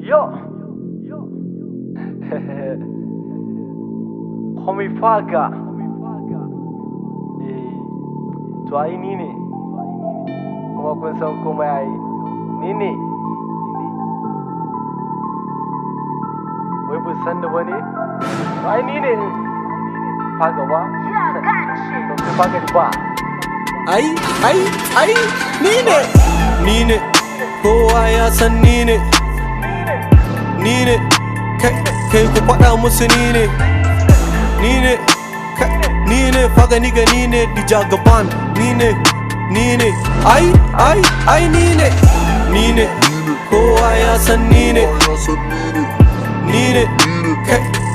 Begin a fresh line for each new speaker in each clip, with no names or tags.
Yo, homie Phager. To ai ni ne, kuma kun san komai ai ni ne. Wai bin san da bane? To ai ni ne Phager ba? Don kai Phager ba.
Ai, ni ne, kowa ya san ni ne, kai ku faɗa musu ni ne, Phager nigga ni ne, dija gaban ni ne, ai ni ne, kowa ya san ni ne,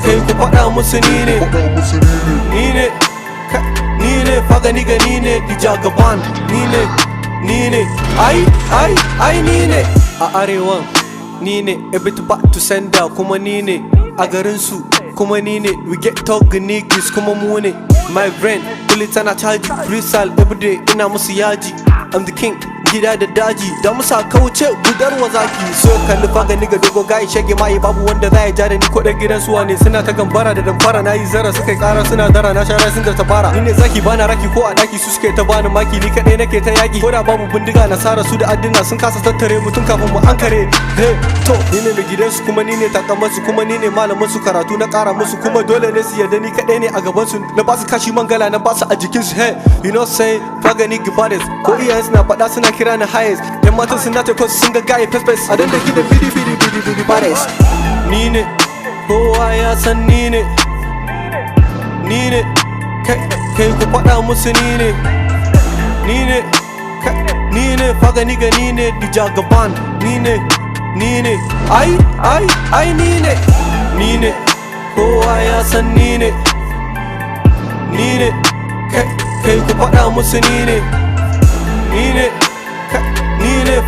kai ku faɗa musu ni ne, Phager nigga ni ne, dija gaban ni ne, ai ni ne. A arewan ni ne, a bit back to sender kuma ni ne, a garinsu kuma ni ne, we get talk niggas kuma mu ne. My brain kulli tana caji, freestyle everyday ina musu yaji. I'm the king, gida da daji, da musa kauce gudar wazaki. So kalli Phager nigga dogo gai shage mai babu wanda za ya ja da ni ko dan gidan suwa ne. Suna ta gambara da damfara, nayi zara suka kara suna dara na shara sun da tabara. Ni ne zaki bana raki ko a daki su suke ta bani maki, ni kadai nake ta yaki. Ko da babu bindiga nasara su da addina sun kasa tattare mutun kafin mu ankare. Hey to ni ne mai gidansu kuma ni ne takamansu kuma ni ne malamin su, karatu na kara musu kuma dole ne su yarda ni kadai ne a gaban su. Na basu kashi mangala na basu a jikin su. Hey you know say Phager nigga badass, ko iyayen suna faɗa suna kira na highest. Yan matan suna ta kwas sun ga gaye fes a dan da gidan bidi badass. Ni ne, kowa ya san ni ne, kai ku faɗa musu ni ne, Phager nigga ni ne, dija gaban ni ne, ai ni ne, kowa ya san ni ne, kai ku faɗa musu ni ne,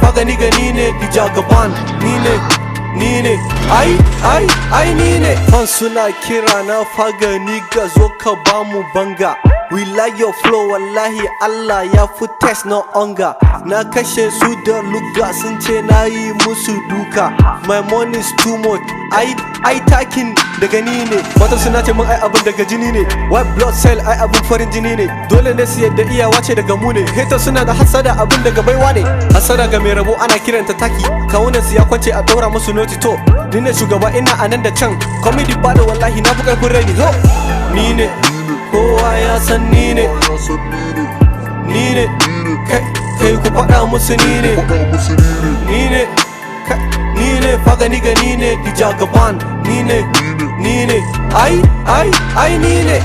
Phager nigga ni ne, dija gaban ni ne, ai ni ne. Fans suna kira na Phager nigga zo ka bamu banga. We like your flow wallahi Allah ya fi test no hunger. Na kashe su da luga sun ce na yi musu duka. My money is too much, ai takin daga ni ne. Mata suna ce mun ai abin daga jini ne. White blood cell ai abin farin jini ne. Dole ne su yadda iyawa ce daga mu ne. Hater suna da hasada abin daga baiwa ne. Hasada ga mai rabo ana kiranta taki. Kawunan su ya kwance a daura musu noti to. Ni ne shugaba ina anan da can. Comedy ba da wallahi na fi karfin rai ho. Ni ne, kowa ya san ni ne, kai ku faɗa musu ni ne, Phager nigga ni ne, dija gaban ni ne, ai ni ne.